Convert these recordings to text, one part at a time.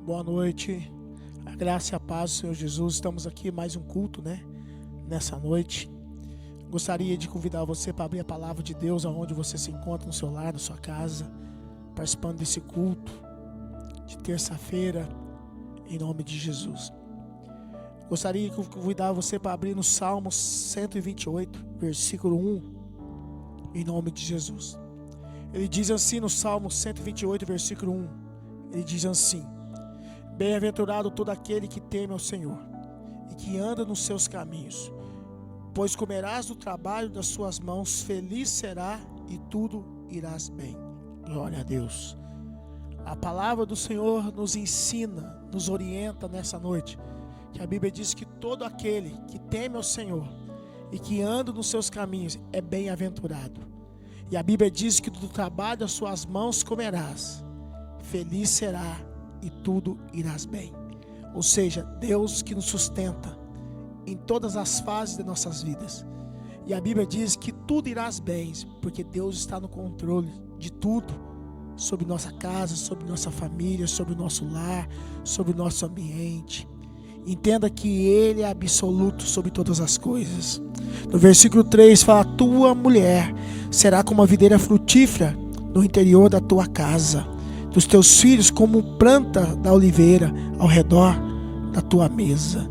Boa noite, a graça e a paz do Senhor Jesus. Estamos aqui mais um culto, nessa noite. Gostaria de convidar você para abrir a palavra de Deus aonde você se encontra, no seu lar, na sua casa, participando desse culto de terça-feira, em nome de Jesus. Gostaria de convidar você para abrir no Salmo 128, versículo 1, em nome de Jesus. Ele diz assim no Salmo 128, versículo 1, ele diz assim: Bem-aventurado todo aquele que teme ao Senhor e que anda nos seus caminhos, pois comerás do trabalho das suas mãos, feliz será e tudo irás bem. Glória a Deus. A palavra do Senhor nos ensina, nos orienta nessa noite, que a Bíblia diz que todo aquele que teme ao Senhor e que anda nos seus caminhos é bem-aventurado. E a Bíblia diz que do trabalho das suas mãos comerás, feliz será e tudo irás bem. Ou seja, Deus que nos sustenta em todas as fases de nossas vidas. E a Bíblia diz que tudo irás bem, porque Deus está no controle de tudo, sobre nossa casa, sobre nossa família, sobre o nosso lar, sobre o nosso ambiente. Entenda que Ele é absoluto sobre todas as coisas. No versículo 3 fala: tua mulher será como a videira frutífera no interior da tua casa, dos teus filhos como planta da oliveira ao redor da tua mesa.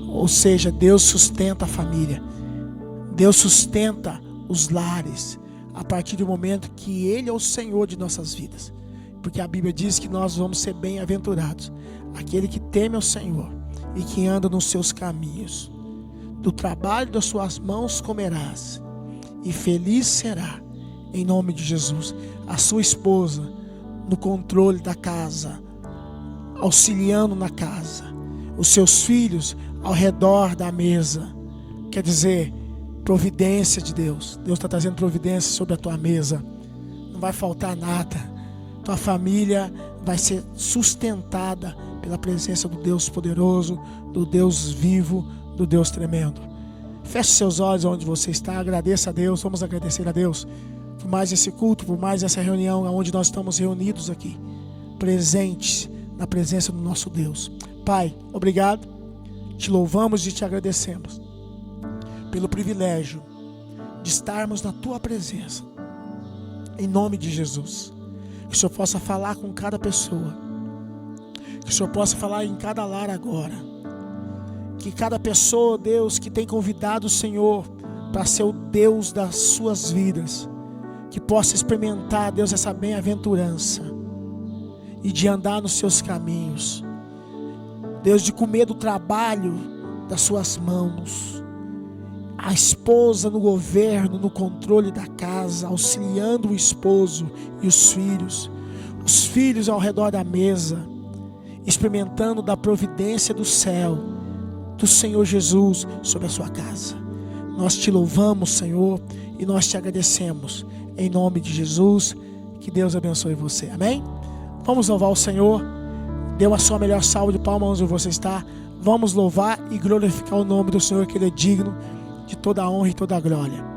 Ou seja, Deus sustenta a família, Deus sustenta os lares, a partir do momento que Ele é o Senhor de nossas vidas. Porque a Bíblia diz que nós vamos ser bem-aventurados, aquele que teme ao Senhor e que anda nos seus caminhos. Do trabalho das suas mãos comerás, e feliz será, em nome de Jesus, a sua esposa no controle da casa, auxiliando na casa, os seus filhos ao redor da mesa. Quer dizer, providência de Deus. Deus está trazendo providência sobre a tua mesa. Não vai faltar nada. Tua família vai ser sustentada pela presença do Deus poderoso, do Deus vivo, do Deus tremendo. Feche seus olhos onde você está. Agradeça a Deus. Vamos agradecer a Deus por mais esse culto, por mais essa reunião onde nós estamos reunidos aqui, presentes na presença do nosso Deus. Pai, obrigado. Te louvamos e te agradecemos pelo privilégio de estarmos na tua presença. Em nome de Jesus. Que o Senhor possa falar com cada pessoa. Que o Senhor possa falar em cada lar agora. Que cada pessoa, Deus, que tem convidado o Senhor para ser o Deus das suas vidas, que possa experimentar, Deus, essa bem-aventurança e de andar nos seus caminhos. Deus, de comer do trabalho das suas mãos. A esposa no governo, no controle da casa, auxiliando o esposo e os filhos ao redor da mesa, experimentando da providência do céu, do Senhor Jesus sobre a sua casa. Nós te louvamos, Senhor, e nós te agradecemos. Em nome de Jesus, que Deus abençoe você. Amém? Vamos louvar o Senhor. Dê a sua melhor salva de palmas onde você está. Vamos louvar e glorificar o nome do Senhor, que Ele é digno de toda a honra e toda a glória.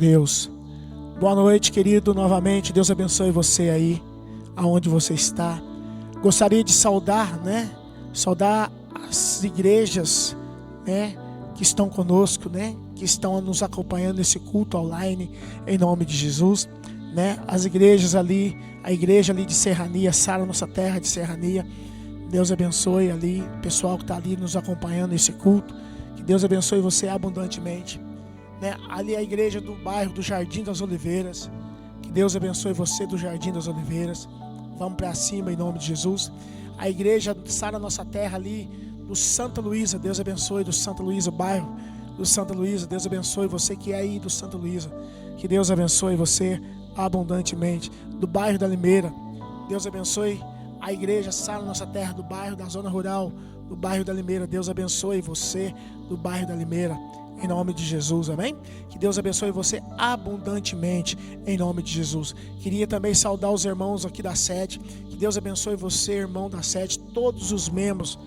Deus. Boa noite, querido, novamente. Deus abençoe você aí, aonde você está. Gostaria de saudar as igrejas, que estão conosco, que estão nos acompanhando nesse culto online, em nome de Jesus, as igrejas ali, a igreja ali de Serrania, Sara, nossa terra de Serrania. Deus abençoe ali, o pessoal que está ali nos acompanhando nesse culto. Que Deus abençoe você abundantemente. Ali a igreja do bairro do Jardim das Oliveiras. Que Deus abençoe você do Jardim das Oliveiras. Vamos para cima em nome de Jesus. A igreja Sara Nossa Terra ali do Santa Luísa. Deus abençoe do Santa Luísa, o bairro do Santa Luísa. Deus abençoe você que é aí do Santa Luísa. Que Deus abençoe você abundantemente. Do bairro da Limeira. Deus abençoe a igreja Sara Nossa Terra do bairro da Zona Rural, do bairro da Limeira. Deus abençoe você do bairro da Limeira. Em nome de Jesus, amém? Que Deus abençoe você abundantemente, em nome de Jesus. Queria também saudar os irmãos aqui da sede. Que Deus abençoe você, irmão da sede, todos os membros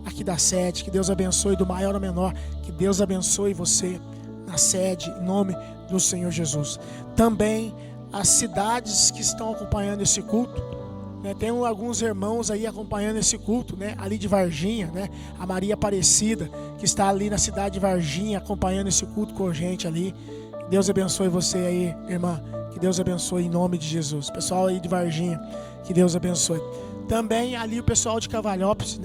aqui da sede. Que Deus abençoe do maior ao menor. Que Deus abençoe você na sede, em nome do Senhor Jesus. Também as cidades que estão acompanhando esse culto. Tem alguns irmãos aí acompanhando esse culto, ali de Varginha, a Maria Aparecida, que está ali na cidade de Varginha, acompanhando esse culto com a gente ali. Que Deus abençoe você aí, irmã. Que Deus abençoe em nome de Jesus. Pessoal aí de Varginha, que Deus abençoe. Também ali o pessoal de Cavalhópolis,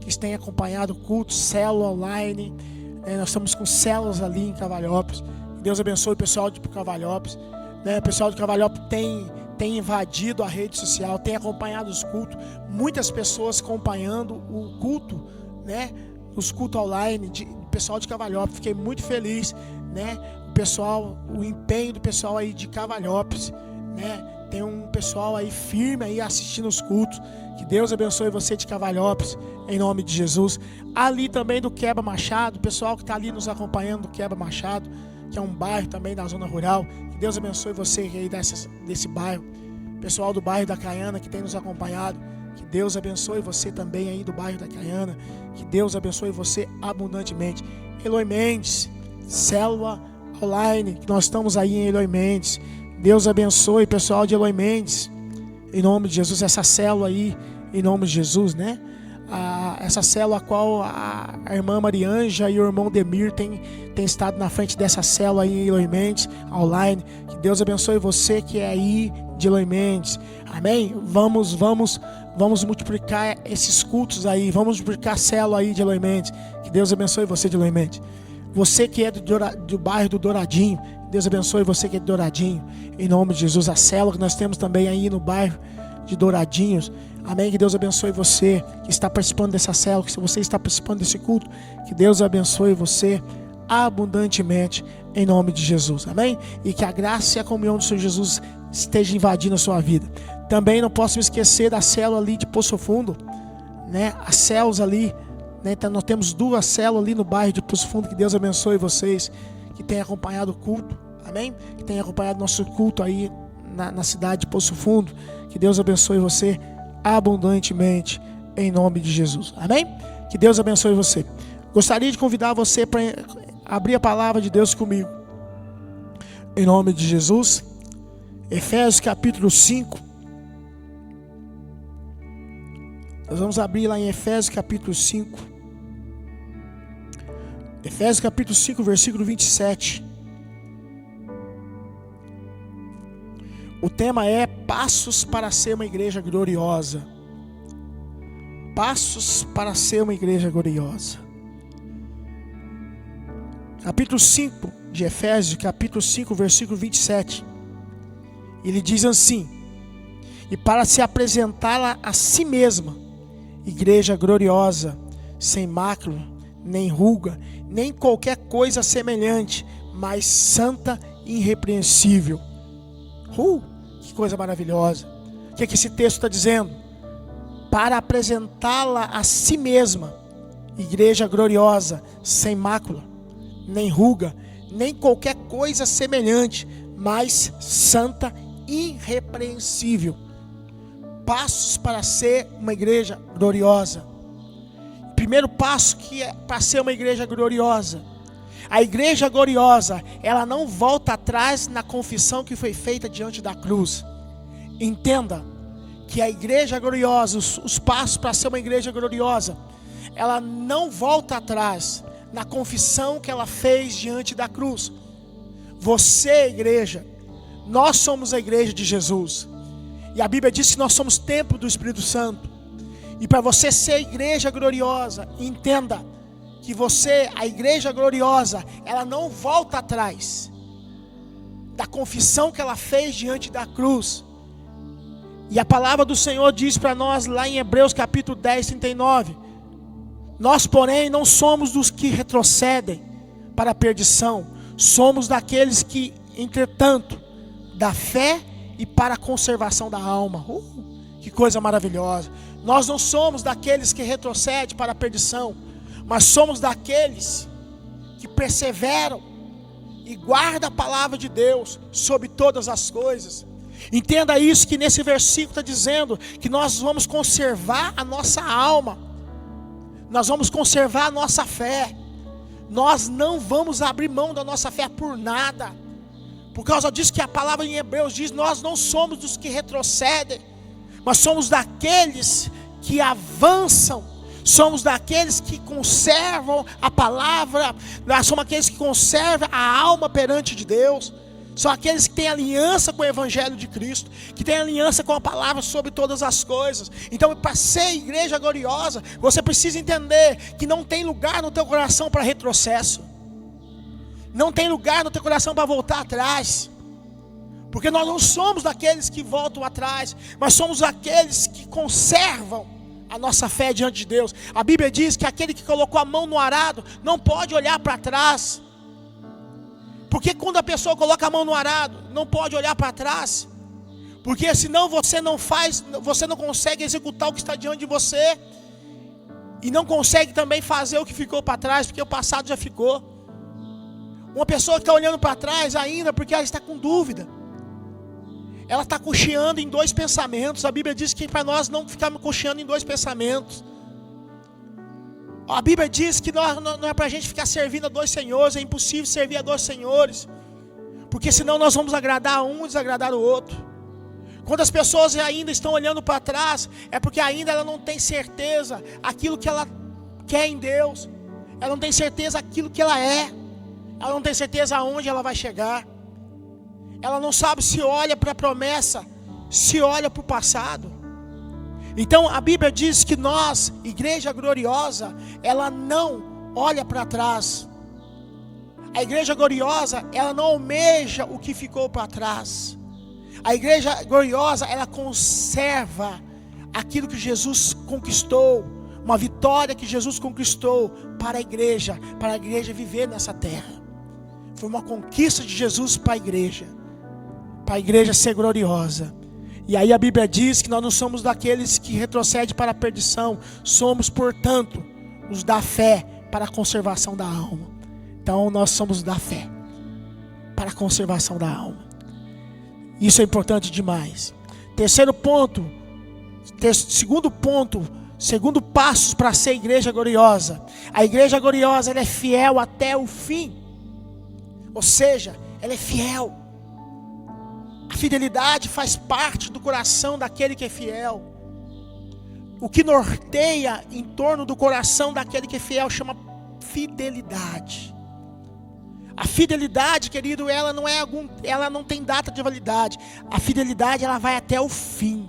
que tem acompanhado o culto, célula online. Nós estamos com células ali em Cavalhópolis. Que Deus abençoe o pessoal de Cavalhópolis. O pessoal de Cavalhópolis tem invadido a rede social, tem acompanhado os cultos, muitas pessoas acompanhando o culto, os cultos online, do pessoal de Cavalhópolis. Fiquei muito feliz, o empenho do pessoal aí de Cavalhópolis, tem um pessoal aí firme aí assistindo os cultos. Que Deus abençoe você de Cavalhópolis, em nome de Jesus. Ali também do Quebra Machado, o pessoal que está ali nos acompanhando do Quebra Machado, que é um bairro também da zona rural. Que Deus abençoe você aí desse bairro. Pessoal do bairro da Caiana que tem nos acompanhado. Que Deus abençoe você também aí do bairro da Caiana. Que Deus abençoe você abundantemente. Eloy Mendes, célula online, que nós estamos aí em Eloy Mendes. Deus abençoe o pessoal de Eloy Mendes, em nome de Jesus. Essa célula aí, em nome de Jesus, essa célula a qual a irmã Marianja e o irmão Demir tem estado na frente dessa célula aí em Eloy Mendes, online. Que Deus abençoe você que é aí de Eloy Mendes, amém? Vamos multiplicar esses cultos aí, vamos multiplicar a célula aí de Eloy Mendes. Que Deus abençoe você de Eloy Mendes. Você que é do bairro do Douradinho, Deus abençoe você que é de Douradinho, em nome de Jesus. A célula que nós temos também aí no bairro de Douradinhos, amém? Que Deus abençoe você que está participando dessa célula, que você está participando desse culto. Que Deus abençoe você abundantemente, em nome de Jesus, amém? E que a graça e a comunhão do Senhor Jesus esteja invadindo a sua vida. Também não posso me esquecer da célula ali de Poço Fundo, as células ali, então nós temos 2 células ali no bairro de Poço Fundo. Que Deus abençoe vocês que têm acompanhado o culto, amém? Que têm acompanhado nosso culto aí na cidade de Poço Fundo. Que Deus abençoe você abundantemente, em nome de Jesus, amém? Que Deus abençoe você. Gostaria de convidar você para abrir a palavra de Deus comigo, em nome de Jesus. Efésios capítulo 5. Nós vamos abrir lá em Efésios capítulo 5. Efésios capítulo 5, versículo 27. O tema é passos para ser uma igreja gloriosa. Passos para ser uma igreja gloriosa. Capítulo 5 de Efésios, capítulo 5, versículo 27. Ele diz assim: e para se apresentá-la a si mesma, igreja gloriosa, sem mácula, nem ruga, nem qualquer coisa semelhante, mas santa e irrepreensível. Que coisa maravilhosa. O que esse texto está dizendo? Para apresentá-la a si mesma, igreja gloriosa, sem mácula, nem ruga, nem qualquer coisa semelhante, mas santa e irrepreensível. Passos para ser uma igreja gloriosa. Primeiro passo que é para ser uma igreja gloriosa, A igreja gloriosa, ela não volta atrás na confissão que foi feita diante da cruz. Entenda que a igreja gloriosa, os passos para ser uma igreja gloriosa, ela não volta atrás na confissão que ela fez diante da cruz. Você, igreja, nós somos a igreja de Jesus. E a Bíblia diz que nós somos templo do Espírito Santo. E para você ser igreja gloriosa, entenda que você, a igreja gloriosa, ela não volta atrás da confissão que ela fez diante da cruz. E a palavra do Senhor diz para nós lá em Hebreus capítulo 10, 39: nós, porém, não somos dos que retrocedem para a perdição, somos daqueles que, entretanto, da fé e para a conservação da alma. Que coisa maravilhosa! Nós não somos daqueles que retrocedem para a perdição, mas somos daqueles que perseveram e guardam a palavra de Deus sobre todas as coisas. Entenda isso, que nesse versículo está dizendo que nós vamos conservar a nossa alma, nós vamos conservar a nossa fé, nós não vamos abrir mão da nossa fé por nada, por causa disso que a palavra em Hebreus diz: nós não somos dos que retrocedem, mas somos daqueles que avançam, somos daqueles que conservam a palavra, somos aqueles que conservam a alma perante de Deus. São aqueles que têm aliança com o Evangelho de Cristo, que têm aliança com a palavra sobre todas as coisas. Então, para ser igreja gloriosa, você precisa entender que não tem lugar no teu coração para retrocesso. Não tem lugar no teu coração para voltar atrás. Porque nós não somos daqueles que voltam atrás, mas somos aqueles que conservam a nossa fé diante de Deus. A Bíblia diz que aquele que colocou a mão no arado não pode olhar para trás. Porque quando a pessoa coloca a mão no arado, não pode olhar para trás, porque senão você não consegue executar o que está diante de você, e não consegue também fazer o que ficou para trás, porque o passado já ficou. Uma pessoa que está olhando para trás ainda, porque ela está com dúvida, ela está cocheando em dois pensamentos. A Bíblia diz que para nós não ficarmos cocheando em dois pensamentos. A Bíblia diz que não é para a gente ficar servindo a dois senhores. É impossível servir a dois senhores, porque senão nós vamos agradar um e desagradar o outro. Quando as pessoas ainda estão olhando para trás, é porque ainda ela não tem certeza aquilo que ela quer em Deus. Ela não tem certeza aquilo que ela é. Ela não tem certeza aonde ela vai chegar. Ela não sabe se olha para a promessa, se olha para o passado. Então a Bíblia diz que nós, igreja gloriosa, ela não olha para trás. A igreja gloriosa, ela não almeja o que ficou para trás. A igreja gloriosa, ela conserva aquilo que Jesus conquistou, uma vitória que Jesus conquistou para a igreja viver nessa terra. Foi uma conquista de Jesus para a igreja ser gloriosa. E aí a Bíblia diz que nós não somos daqueles que retrocedem para a perdição, somos, portanto, os da fé para a conservação da alma. Então nós somos da fé para a conservação da alma. Isso é importante demais. Segundo passo para ser igreja gloriosa. A igreja gloriosa, ela é fiel até o fim. Ou seja, ela é fiel. A fidelidade faz parte do coração daquele que é fiel. O que norteia em torno do coração daquele que é fiel chama fidelidade. A fidelidade, querido, ela não tem data de validade. A fidelidade, ela vai até o fim.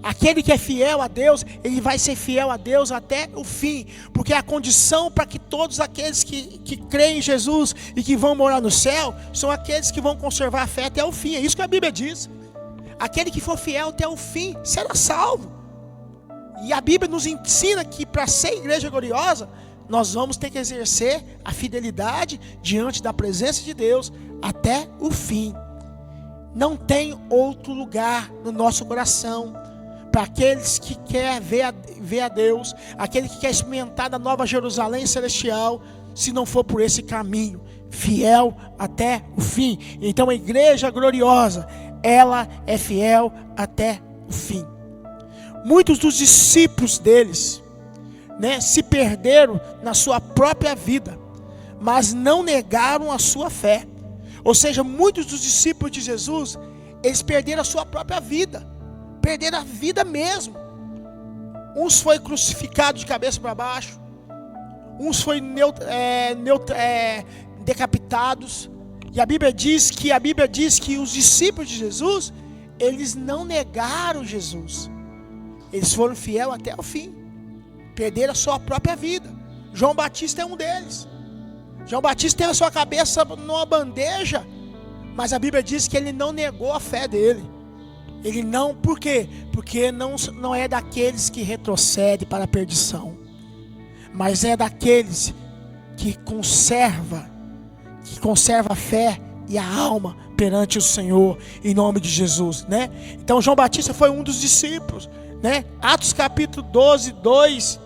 Aquele que é fiel a Deus, ele vai ser fiel a Deus até o fim, porque é a condição para que todos aqueles que creem em Jesus e que vão morar no céu, são aqueles que vão conservar a fé até o fim. É isso que a Bíblia diz. Aquele que for fiel até o fim será salvo. E a Bíblia nos ensina que para ser igreja gloriosa, nós vamos ter que exercer a fidelidade diante da presença de Deus até o fim. Não tem outro lugar no nosso coração para aqueles que querem ver a Deus, aquele que quer experimentar da nova Jerusalém celestial, se não for por esse caminho, fiel até o fim. Então a igreja gloriosa, ela é fiel até o fim. Muitos dos discípulos deles, se perderam na sua própria vida, mas não negaram a sua fé. Ou seja, muitos dos discípulos de Jesus, eles perderam a sua própria vida, perderam a vida mesmo. Uns foi crucificado de cabeça para baixo, uns foi decapitados. E a Bíblia diz que os discípulos de Jesus, eles não negaram Jesus. Eles foram fiéis até o fim, perderam a sua própria vida. João Batista é um deles. João Batista teve a sua cabeça numa bandeja, mas a Bíblia diz que ele não negou a fé dele. Ele não, por quê? Porque não é daqueles que retrocedem para a perdição, mas é daqueles que conserva a fé e a alma perante o Senhor, em nome de Jesus, né? Então João Batista foi um dos discípulos, né? Atos capítulo 12, 2.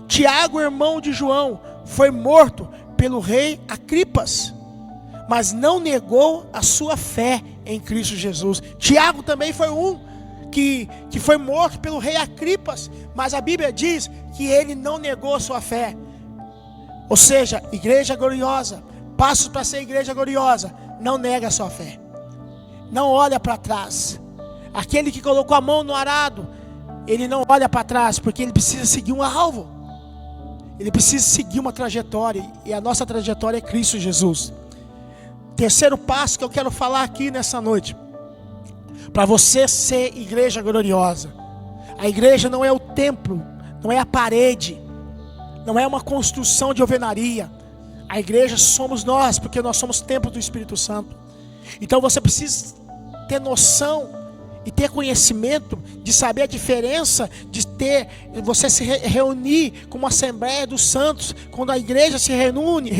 Tiago, irmão de João, foi morto pelo rei Agripas, mas não negou a sua fé em Cristo Jesus. Tiago também foi um que foi morto pelo rei Agripas, mas a Bíblia diz que ele não negou a sua fé. Ou seja, igreja gloriosa, passos para ser igreja gloriosa, não nega a sua fé, não olha para trás. Aquele que colocou a mão no arado, ele não olha para trás, porque ele precisa seguir um alvo, ele precisa seguir uma trajetória, e a nossa trajetória é Cristo Jesus. Terceiro passo que eu quero falar aqui nessa noite, para você ser igreja gloriosa. A igreja não é o templo, não é a parede, não é uma construção de alvenaria. A igreja somos nós, porque nós somos templo do Espírito Santo. Então você precisa ter noção e ter conhecimento de saber a diferença de você se reunir como Assembleia dos Santos. Quando a igreja se reúne,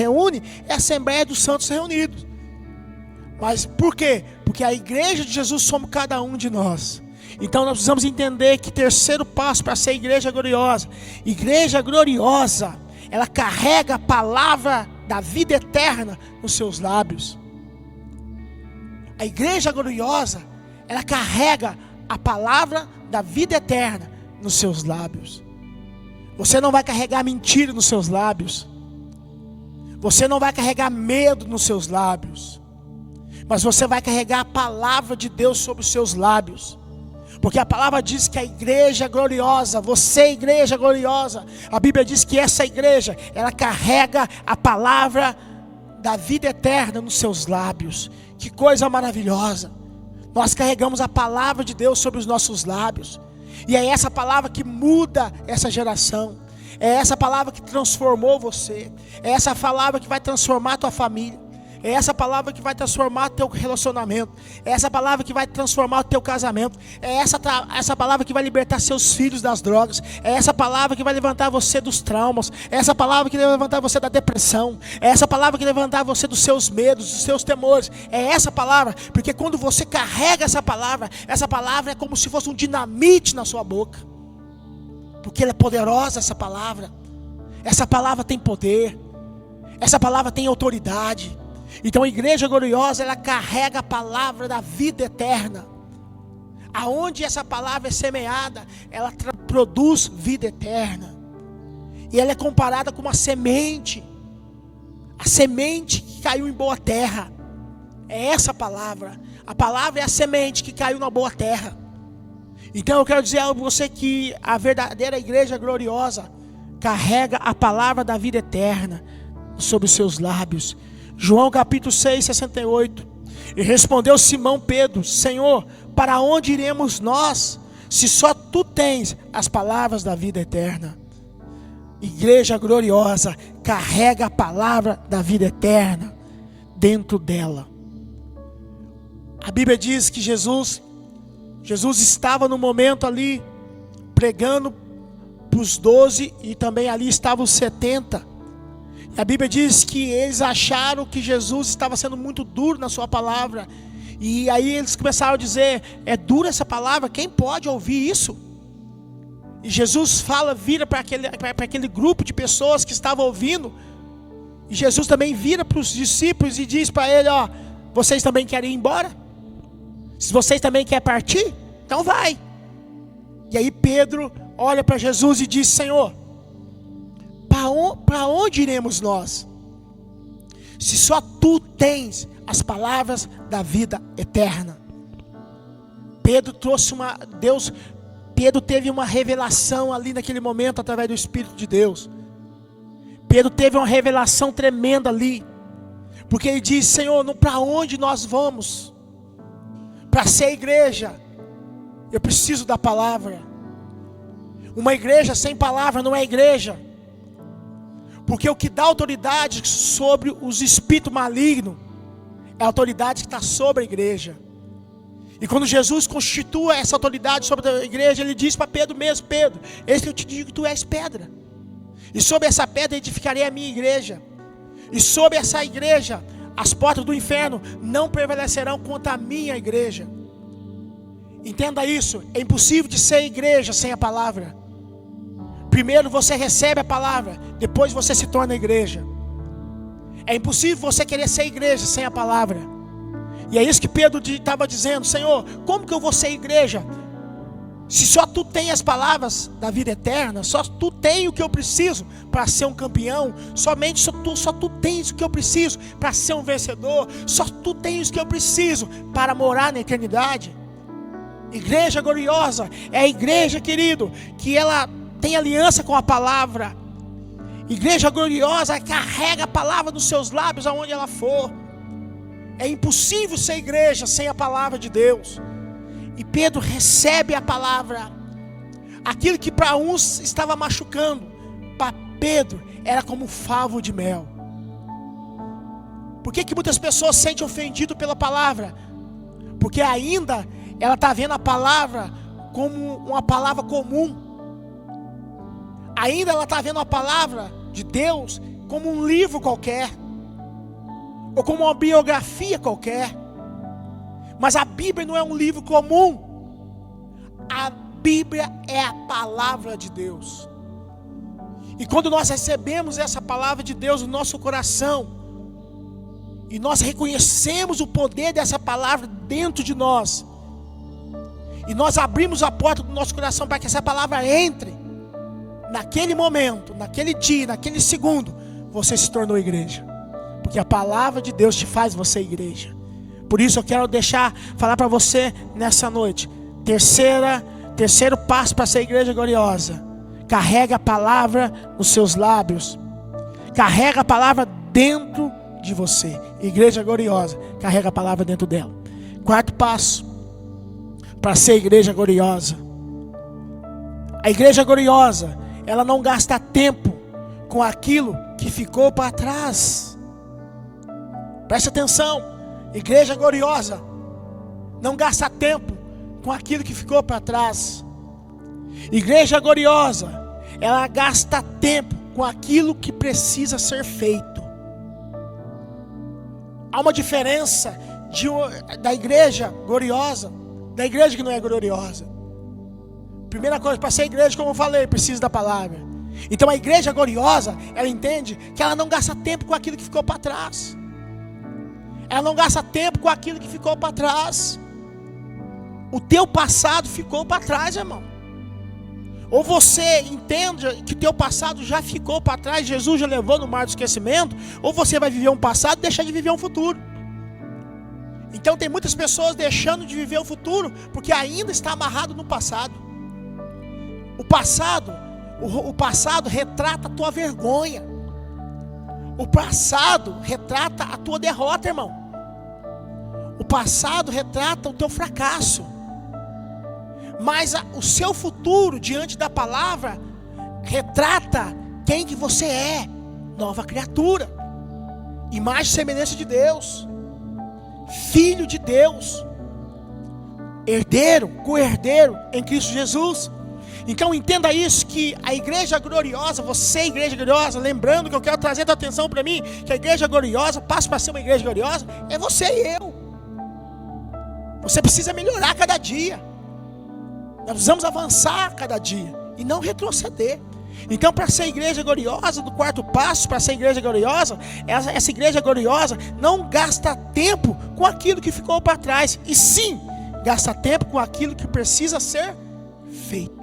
é a Assembleia dos Santos reunidos. Mas por quê? Porque a igreja de Jesus somos cada um de nós. Então nós precisamos entender que terceiro passo para ser igreja gloriosa, ela carrega a palavra da vida eterna nos seus lábios. A igreja gloriosa, ela carrega a palavra da vida eterna nos seus lábios. Você não vai carregar mentira nos seus lábios, você não vai carregar medo nos seus lábios, mas você vai carregar a palavra de Deus sobre os seus lábios. Porque a palavra diz que a igreja gloriosa, você igreja gloriosa, a Bíblia diz que essa igreja, ela carrega a palavra da vida eterna nos seus lábios. Que coisa maravilhosa! Nós carregamos a palavra de Deus sobre os nossos lábios, e é essa palavra que muda essa geração, é essa palavra que transformou você, é essa palavra que vai transformar a tua família, é essa palavra que vai transformar o teu relacionamento, é essa palavra que vai transformar o teu casamento, é essa palavra que vai libertar seus filhos das drogas, é essa palavra que vai levantar você dos traumas, é essa palavra que vai levantar você da depressão, é essa palavra que vai levantar você dos seus medos, dos seus temores, é essa palavra, porque quando você carrega essa palavra é como se fosse um dinamite na sua boca, porque ela é poderosa. Essa palavra tem poder, essa palavra tem autoridade. Então a igreja gloriosa, ela carrega a palavra da vida eterna. Aonde essa palavra é semeada, ela produz vida eterna. E ela é comparada com uma semente, a semente que caiu em boa terra. É essa palavra. A palavra é a semente que caiu na boa terra. Então eu quero dizer a você que a verdadeira igreja gloriosa carrega a palavra da vida eterna sobre os seus lábios. João capítulo 6, 68. E respondeu Simão Pedro: Senhor, para onde iremos nós, se só tu tens as palavras da vida eterna? Igreja gloriosa carrega a palavra da vida eterna dentro dela. A Bíblia diz que Jesus estava no momento ali pregando para os 12, e também ali estavam os 70. A Bíblia diz que eles acharam que Jesus estava sendo muito duro na sua palavra. E aí eles começaram a dizer: é dura essa palavra, quem pode ouvir isso? E Jesus vira para aquele grupo de pessoas que estavam ouvindo. E Jesus também vira para os discípulos e diz para ele: ó, vocês também querem ir embora? Se vocês também querem partir, então vai. E aí Pedro olha para Jesus e diz: Senhor, para onde iremos nós? se só tu tens as palavras da vida eterna. Pedro teve uma revelação ali naquele momento através do Espírito de Deus. Pedro teve uma revelação tremenda ali, porque ele disse: Senhor, para onde nós vamos? Para ser igreja, eu preciso da palavra. Uma igreja sem palavra não é igreja, porque o que dá autoridade sobre os espíritos malignos é a autoridade que está sobre a igreja. E quando Jesus constitua essa autoridade sobre a igreja, ele diz para Pedro mesmo: Pedro, eis que eu te digo que tu és pedra, e sobre essa pedra edificarei a minha igreja, e sobre essa igreja as portas do inferno não prevalecerão contra a minha igreja. Entenda isso, é impossível de ser igreja sem a palavra. Primeiro você recebe a palavra, depois você se torna igreja. É impossível você querer ser igreja sem a palavra. E é isso que Pedro estava dizendo: Senhor, como que eu vou ser igreja? Se só tu tem as palavras da vida eterna, só tu tem o que eu preciso para ser um campeão, só tu tens o que eu preciso para ser um vencedor, só tu tens o que eu preciso para morar na eternidade. Igreja gloriosa é a igreja, querido, que ela tem aliança com a palavra. Igreja gloriosa carrega a palavra nos seus lábios aonde ela for. É impossível ser igreja sem a palavra de Deus. E Pedro recebe a palavra. Aquilo que para uns estava machucando, para Pedro era como um favo de mel. Por que muitas pessoas se sentem ofendidas pela palavra? Porque ainda ela está vendo a palavra como uma palavra comum. Ainda ela está vendo a palavra de Deus como um livro qualquer, ou como uma biografia qualquer. Mas a Bíblia não é um livro comum. A Bíblia é a palavra de Deus. E quando nós recebemos essa palavra de Deus no nosso coração, e nós reconhecemos o poder dessa palavra dentro de nós, e nós abrimos a porta do nosso coração para que essa palavra entre, naquele momento, naquele dia, naquele segundo, você se tornou igreja. Porque a palavra de Deus te faz você igreja. Por isso eu quero falar para você nessa noite. Terceiro passo para ser igreja gloriosa: carrega a palavra nos seus lábios. Carrega a palavra dentro de você. Igreja gloriosa, carrega a palavra dentro dela. Quarto passo para ser igreja gloriosa: a igreja gloriosa, ela não gasta tempo com aquilo que ficou para trás. Preste atenção, igreja gloriosa não gasta tempo com aquilo que ficou para trás. Igreja gloriosa, ela gasta tempo com aquilo que precisa ser feito. Há uma diferença da igreja gloriosa, da igreja que não é gloriosa. Primeira coisa, para ser igreja, como eu falei, precisa da palavra. Então a igreja gloriosa, ela entende que ela não gasta tempo com aquilo que ficou para trás. Ela não gasta tempo com aquilo que ficou para trás. O teu passado ficou para trás, irmão. Ou você entende que o teu passado já ficou para trás, Jesus já levou no mar do esquecimento, ou você vai viver um passado e deixar de viver um futuro. Então tem muitas pessoas deixando de viver o futuro, porque ainda está amarrado no passado. O passado retrata a tua vergonha. O passado retrata a tua derrota, irmão. O passado retrata o teu fracasso. Mas o seu futuro diante da palavra retrata quem que você é. Nova criatura, imagem e semelhança de Deus, filho de Deus, herdeiro, co-herdeiro em Cristo Jesus. Então entenda isso, que a igreja gloriosa, você igreja gloriosa, lembrando que eu quero trazer a tua atenção para mim, que a igreja gloriosa, passa para ser uma igreja gloriosa, é você e eu. Você precisa melhorar cada dia. Nós precisamos avançar cada dia e não retroceder. Então, para ser igreja gloriosa, do quarto passo, para ser igreja gloriosa, essa igreja gloriosa não gasta tempo com aquilo que ficou para trás, e sim, gasta tempo com aquilo que precisa ser feito.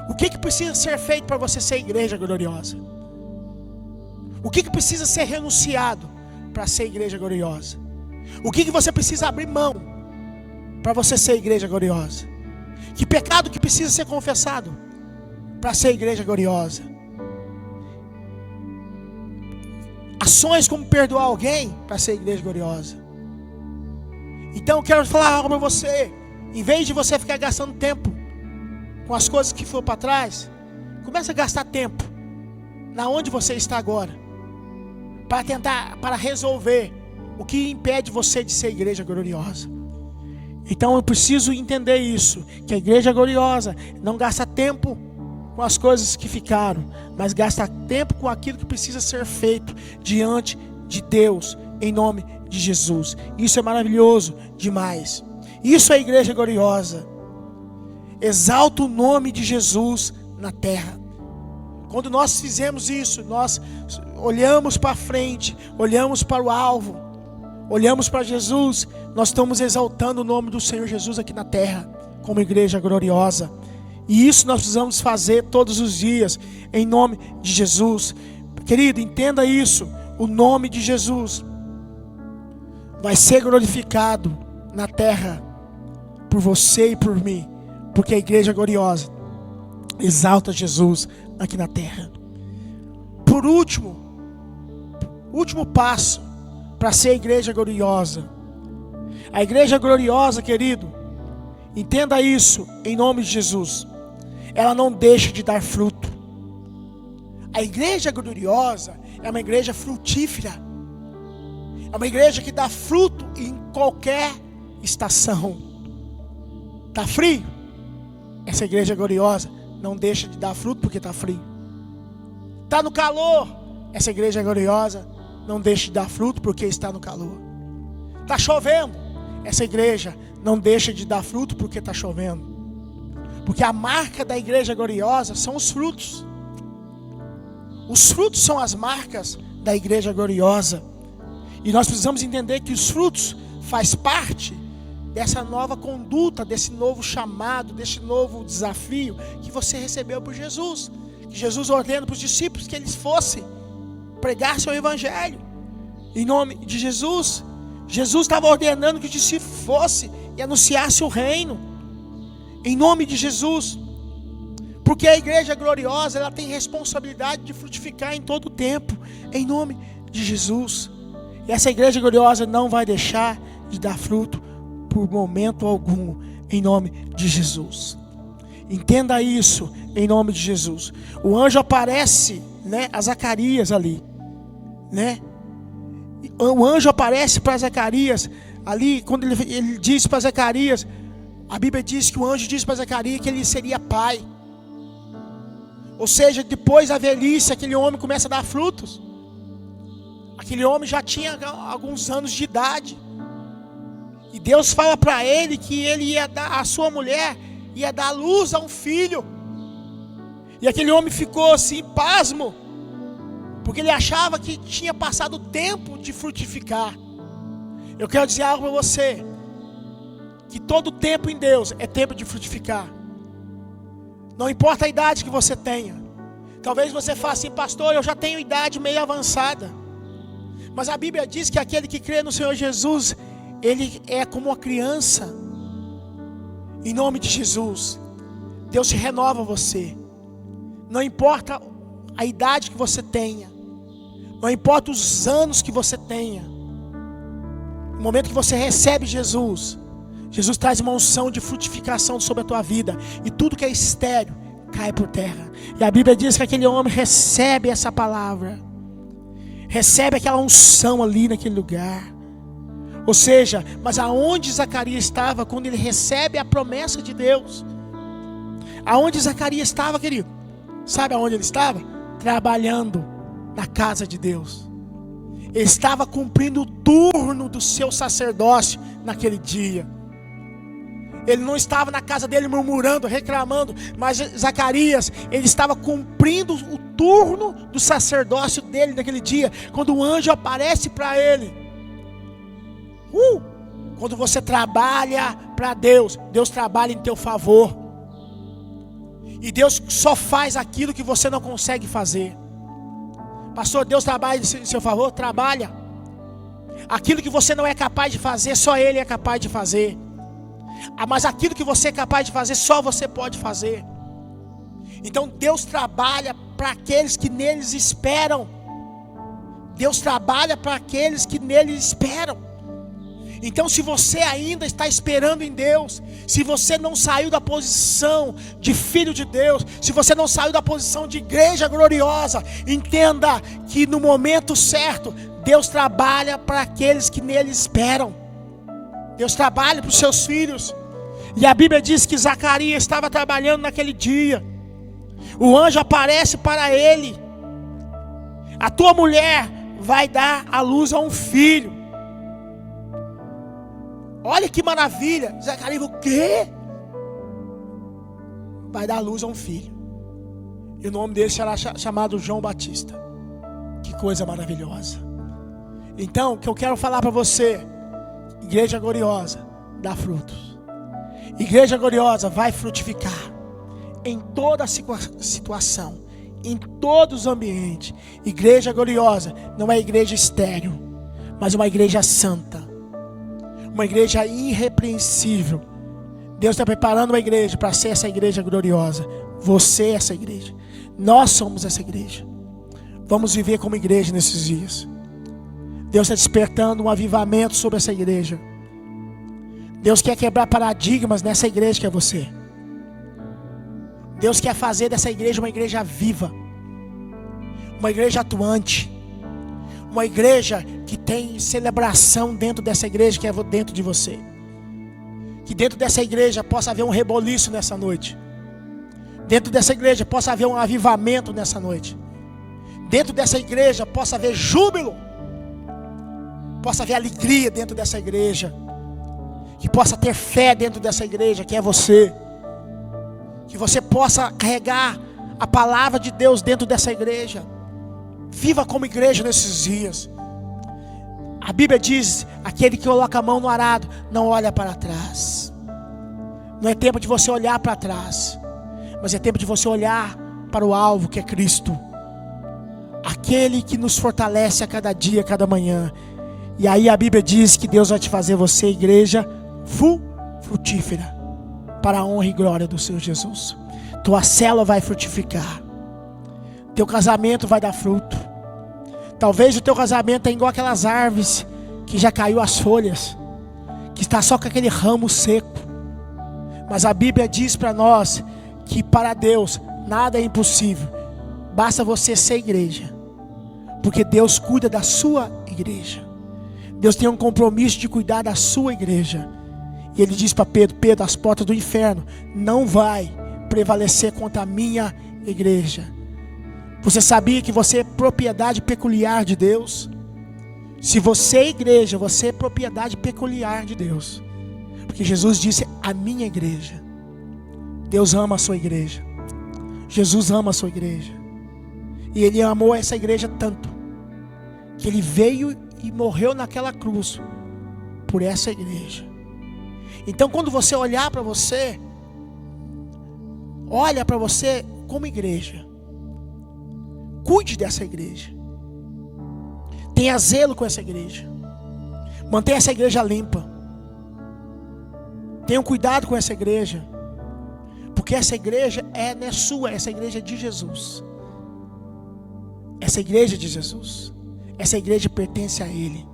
O que precisa ser feito para você ser igreja gloriosa? O que precisa ser renunciado para ser igreja gloriosa? O que você precisa abrir mão para você ser igreja gloriosa? Que pecado que precisa ser confessado para ser igreja gloriosa? Ações como perdoar alguém para ser igreja gloriosa. Então eu quero falar algo para você. Em vez de você ficar gastando tempo com as coisas que foram para trás, comece a gastar tempo na onde você está agora, para resolver o que impede você de ser igreja gloriosa. Então eu preciso entender isso, que a igreja gloriosa não gasta tempo com as coisas que ficaram, mas gasta tempo com aquilo que precisa ser feito diante de Deus, em nome de Jesus. Isso é maravilhoso demais. Isso é a igreja gloriosa. Exalta o nome de Jesus na terra. Quando nós fizemos isso, nós olhamos para frente, olhamos para o alvo, olhamos para Jesus, nós estamos exaltando o nome do Senhor Jesus aqui na terra, como igreja gloriosa. E isso nós precisamos fazer todos os dias, em nome de Jesus. Querido, entenda isso. O nome de Jesus vai ser glorificado na terra por você e por mim, porque a igreja gloriosa exalta Jesus aqui na terra. Por último passo para ser a igreja gloriosa. A igreja gloriosa, querido, entenda isso em nome de Jesus. Ela não deixa de dar fruto. A igreja gloriosa é uma igreja frutífera. É uma igreja que dá fruto em qualquer estação. Está frio? Essa igreja gloriosa não deixa de dar fruto porque está frio. Está no calor? Essa igreja gloriosa não deixa de dar fruto porque está no calor. Está chovendo? Essa igreja não deixa de dar fruto porque está chovendo. Porque a marca da igreja gloriosa são os frutos. Os frutos são as marcas da igreja gloriosa. E nós precisamos entender que os frutos faz parte dessa nova conduta, desse novo chamado, desse novo desafio que você recebeu por Jesus. Que Jesus ordena para os discípulos que eles fossem pregar seu evangelho. Em nome de Jesus. Jesus estava ordenando que os discípulos fossem e anunciassem o reino. Em nome de Jesus. Porque a igreja gloriosa, ela tem responsabilidade de frutificar em todo o tempo. Em nome de Jesus. E essa igreja gloriosa não vai deixar de dar fruto por momento algum. Em nome de Jesus. Entenda isso em nome de Jesus. O anjo aparece, a Zacarias ali, O anjo aparece para Zacarias ali, quando ele diz para Zacarias, a Bíblia diz que o anjo disse para Zacarias que ele seria pai. Ou seja, depois da velhice, aquele homem começa a dar frutos. Aquele homem já tinha alguns anos de idade. E Deus fala para ele que ele ia dar, a sua mulher ia dar luz a um filho. E aquele homem ficou assim, pasmo, porque ele achava que tinha passado o tempo de frutificar. Eu quero dizer algo para você, que todo tempo em Deus é tempo de frutificar. Não importa a idade que você tenha. Talvez você fale assim, pastor, eu já tenho idade meio avançada. Mas a Bíblia diz que aquele que crê no Senhor Jesus, ele é como uma criança. Em nome de Jesus, Deus renova você. Não importa a idade que você tenha, não importa os anos que você tenha, no momento que você recebe Jesus, Jesus traz uma unção de frutificação sobre a tua vida, e tudo que é estéril cai por terra. E a Bíblia diz que aquele homem recebe essa palavra, recebe aquela unção ali naquele lugar. Ou seja, mas aonde Zacarias estava quando ele recebe a promessa de Deus? Aonde Zacarias estava, querido? Sabe aonde ele estava? Trabalhando na casa de Deus. Ele estava cumprindo o turno do seu sacerdócio naquele dia. Ele não estava na casa dele murmurando, reclamando, mas Zacarias, ele estava cumprindo o turno do sacerdócio dele naquele dia, quando o anjo aparece para ele. Quando você trabalha para Deus, Deus trabalha em teu favor. E Deus só faz aquilo que você não consegue fazer. Pastor, Deus trabalha em seu favor? Trabalha. Aquilo que você não é capaz de fazer, só Ele é capaz de fazer. Mas aquilo que você é capaz de fazer, só você pode fazer. Então Deus trabalha para aqueles que neles esperam. Deus trabalha para aqueles que nele esperam. Então, se você ainda está esperando em Deus, se você não saiu da posição de filho de Deus, se você não saiu da posição de igreja gloriosa, entenda que no momento certo, Deus trabalha para aqueles que nele esperam. Deus trabalha para os seus filhos. E a Bíblia diz que Zacarias estava trabalhando naquele dia. O anjo aparece para ele: a tua mulher vai dar à luz a um filho. Olha que maravilha. Zacarias, o quê? Vai dar à luz a um filho. E o nome dele será chamado João Batista. Que coisa maravilhosa. Então, o que eu quero falar para você: igreja gloriosa dá frutos. Igreja gloriosa vai frutificar em toda a situação, em todos os ambientes. Igreja gloriosa não é igreja estéril, mas uma igreja santa, uma igreja irrepreensível. Deus está preparando uma igreja para ser essa igreja gloriosa. Você é essa igreja. Nós somos essa igreja. Vamos viver como igreja nesses dias. Deus está despertando um avivamento sobre essa igreja. Deus quer quebrar paradigmas nessa igreja que é você. Deus quer fazer dessa igreja uma igreja viva, uma igreja atuante, uma igreja que tem celebração dentro dessa igreja que é dentro de você. Que dentro dessa igreja possa haver um reboliço nessa noite. Dentro dessa igreja possa haver um avivamento nessa noite. Dentro dessa igreja possa haver júbilo, possa haver alegria dentro dessa igreja. Que possa ter fé dentro dessa igreja, que é você. Que você possa carregar a palavra de Deus dentro dessa igreja. Viva como igreja nesses dias. A Bíblia diz: aquele que coloca a mão no arado não olha para trás. Não é tempo de você olhar para trás, mas é tempo de você olhar para o alvo, que é Cristo. Aquele que nos fortalece a cada dia, a cada manhã. E aí a Bíblia diz que Deus vai te fazer você igreja frutífera, para a honra e glória do Senhor Jesus. Tua célula vai frutificar. Teu casamento vai dar fruto. Talvez o teu casamento é igual aquelas árvores que já caiu as folhas, que está só com aquele ramo seco. Mas a Bíblia diz para nós que para Deus nada é impossível. Basta você ser igreja, porque Deus cuida da sua igreja. Deus tem um compromisso de cuidar da sua igreja. E Ele diz para Pedro: Pedro, as portas do inferno não vai prevalecer contra a minha igreja. Você sabia que você é propriedade peculiar de Deus? Se você é igreja, você é propriedade peculiar de Deus. Porque Jesus disse: a minha igreja. Deus ama a sua igreja. Jesus ama a sua igreja. E Ele amou essa igreja tanto, que Ele veio e morreu naquela cruz por essa igreja. Então, quando você olhar para você, olha para você como igreja. Cuide dessa igreja. Tenha zelo com essa igreja. Mantenha essa igreja limpa. Tenha cuidado com essa igreja. Porque essa igreja não é sua, essa igreja é de Jesus. Essa igreja é de Jesus. Essa igreja pertence a Ele.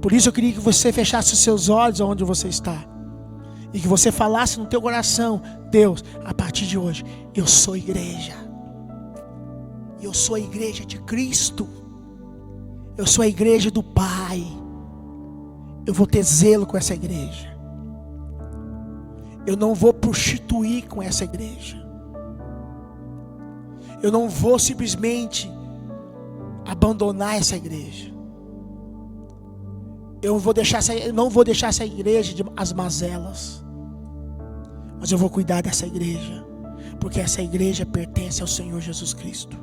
Por isso eu queria que você fechasse os seus olhos onde você está. E que você falasse no teu coração: Deus, a partir de hoje, eu sou igreja. Eu sou a igreja de Cristo. Eu sou a igreja do Pai. Eu vou ter zelo com essa igreja. Eu não vou prostituir com essa igreja. Eu não vou simplesmente abandonar essa igreja. Eu não vou deixar essa igreja de as mazelas. Mas eu vou cuidar dessa igreja, porque essa igreja pertence ao Senhor Jesus Cristo.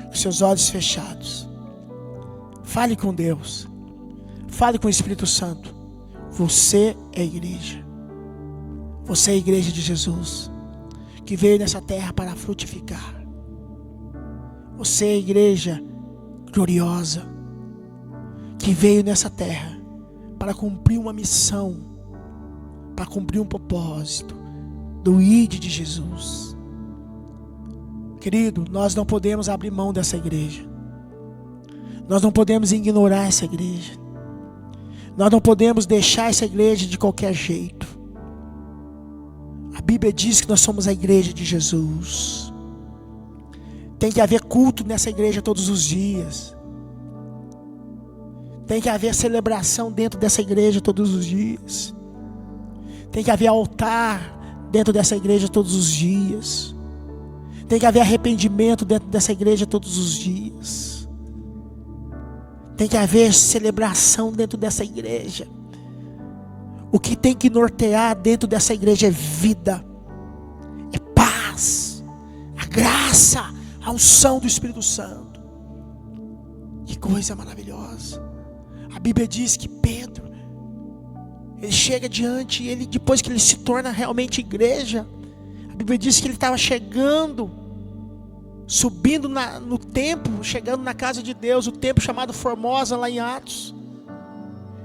Com seus olhos fechados, fale com Deus. Fale com o Espírito Santo. Você é igreja. Você é a igreja de Jesus, que veio nessa terra para frutificar. Você é a igreja gloriosa, que veio nessa terra para cumprir uma missão, para cumprir um propósito do ID de Jesus. Querido, nós não podemos abrir mão dessa igreja. Nós não podemos ignorar essa igreja. Nós não podemos deixar essa igreja de qualquer jeito. A Bíblia diz que nós somos a igreja de Jesus. Tem que haver culto nessa igreja todos os dias. Tem que haver celebração dentro dessa igreja todos os dias. Tem que haver altar dentro dessa igreja todos os dias. Tem que haver arrependimento dentro dessa igreja todos os dias. Tem que haver celebração dentro dessa igreja. O que tem que nortear dentro dessa igreja é vida, é paz, a graça, a unção do Espírito Santo. Que coisa maravilhosa. A Bíblia diz que Pedro, ele chega diante, e ele, depois que ele se torna realmente igreja, a Bíblia diz que ele estava chegando, subindo no templo, chegando na casa de Deus, o templo chamado Formosa, lá em Atos.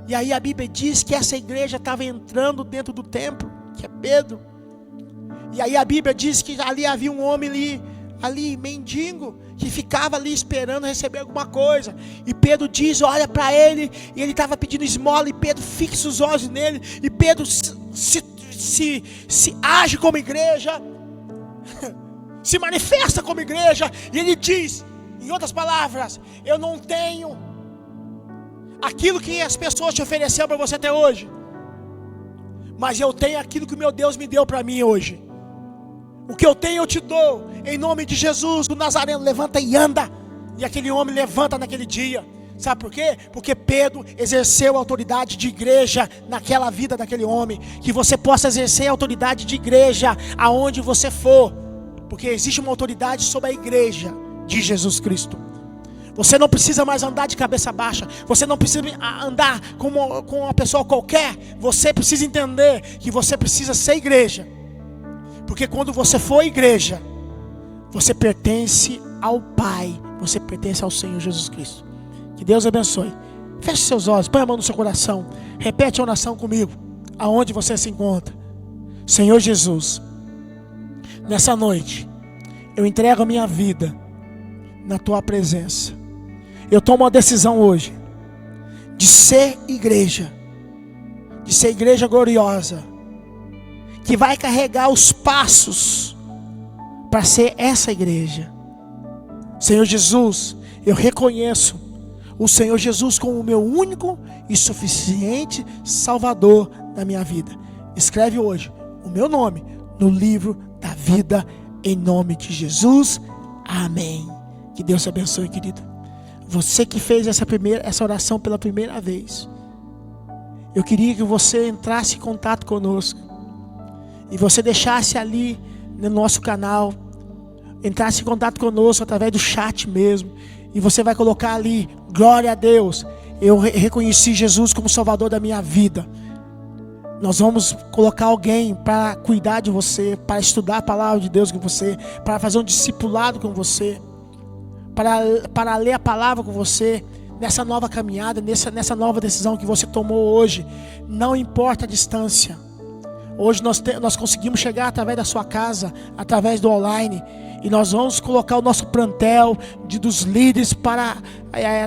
E aí a Bíblia diz que essa igreja estava entrando dentro do templo, que é Pedro. E aí a Bíblia diz que ali havia um homem ali mendigo, que ficava ali esperando receber alguma coisa. E Pedro diz, olha para ele, e ele estava pedindo esmola, e Pedro fixa os olhos nele, e Pedro se age como igreja, se manifesta como igreja, e ele diz, em outras palavras, eu não tenho aquilo que as pessoas te ofereceram para você até hoje, mas eu tenho aquilo que o meu Deus me deu para mim hoje. O que eu tenho eu te dou, em nome de Jesus, do Nazareno, levanta e anda. E aquele homem levanta naquele dia. Sabe por quê? Porque Pedro exerceu a autoridade de igreja naquela vida daquele homem. Que você possa exercer a autoridade de igreja aonde você for, porque existe uma autoridade sobre a igreja de Jesus Cristo. Você não precisa mais andar de cabeça baixa. Você não precisa andar como uma pessoa qualquer. Você precisa entender que você precisa ser igreja. Porque quando você for igreja, você pertence ao Pai. Você pertence ao Senhor Jesus Cristo. Que Deus abençoe. Feche seus olhos, põe a mão no seu coração. Repete a oração comigo, aonde você se encontra. Senhor Jesus, nessa noite, eu entrego a minha vida na Tua presença. Eu tomo uma decisão hoje de ser igreja gloriosa, que vai carregar os passos para ser essa igreja. Senhor Jesus, eu reconheço o Senhor Jesus como o meu único e suficiente Salvador da minha vida. Escreve hoje o meu nome no livro da vida, em nome de Jesus. Amém. Que Deus te abençoe, querido. Você que fez essa oração pela primeira vez, eu queria que você entrasse em contato conosco e você deixasse ali no nosso canal, entrasse em contato conosco através do chat mesmo, e você vai colocar ali, glória a Deus, eu reconheci Jesus como Salvador da minha vida. Nós vamos colocar alguém para cuidar de você, para estudar a palavra de Deus com você, para fazer um discipulado com você, para ler a palavra com você, nessa nova caminhada, nessa nova decisão que você tomou hoje. Não importa a distância. Hoje nós conseguimos chegar através da sua casa, através do online, e nós vamos colocar o nosso plantel dos líderes para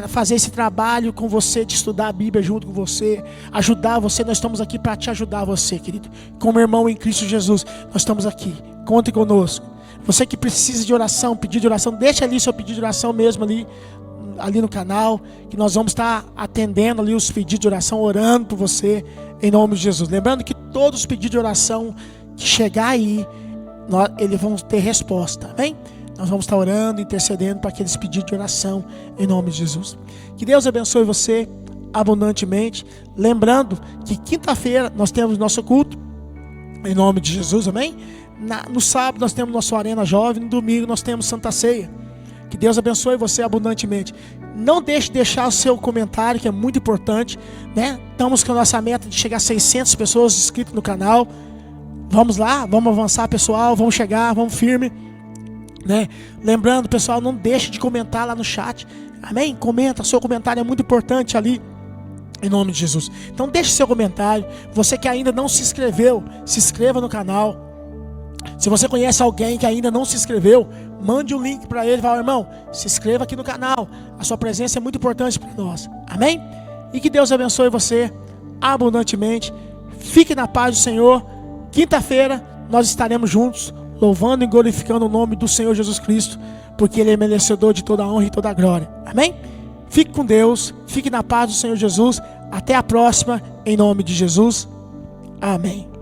fazer esse trabalho com você, de estudar a Bíblia junto com você, ajudar você. Nós estamos aqui para te ajudar, você, querido, como irmão em Cristo Jesus. Nós estamos aqui, conte conosco. Você que precisa de oração, pedido de oração, deixa ali seu pedido de oração mesmo ali no canal, que nós vamos estar atendendo ali os pedidos de oração, orando por você, em nome de Jesus. Lembrando que todos os pedidos de oração que chegar aí, eles vão ter resposta, amém? Nós vamos estar orando, intercedendo para aqueles pedidos de oração, em nome de Jesus. Que Deus abençoe você abundantemente. Lembrando que quinta-feira nós temos nosso culto, em nome de Jesus, amém? No sábado nós temos nosso Arena Jovem, no domingo nós temos Santa Ceia. Que Deus abençoe você abundantemente. Não deixe de deixar o seu comentário, que é muito importante, né? Estamos com a nossa meta de chegar a 600 pessoas inscritas no canal. Vamos lá, vamos avançar, pessoal, vamos chegar, vamos firme, né? Lembrando, pessoal, não deixe de comentar lá no chat, amém? Comenta, seu comentário é muito importante ali Em nome de Jesus. Então deixe seu comentário. Você que ainda não se inscreveu, se inscreva no canal. Se você conhece alguém que ainda não se inscreveu, mande um link para ele. Fala, irmão, se inscreva aqui no canal. A sua presença é muito importante para nós. Amém? E que Deus abençoe você abundantemente. Fique na paz do Senhor. Quinta-feira nós estaremos juntos, louvando e glorificando o nome do Senhor Jesus Cristo, porque Ele é merecedor de toda a honra e toda a glória. Amém? Fique com Deus. Fique na paz do Senhor Jesus. Até a próxima, em nome de Jesus. Amém.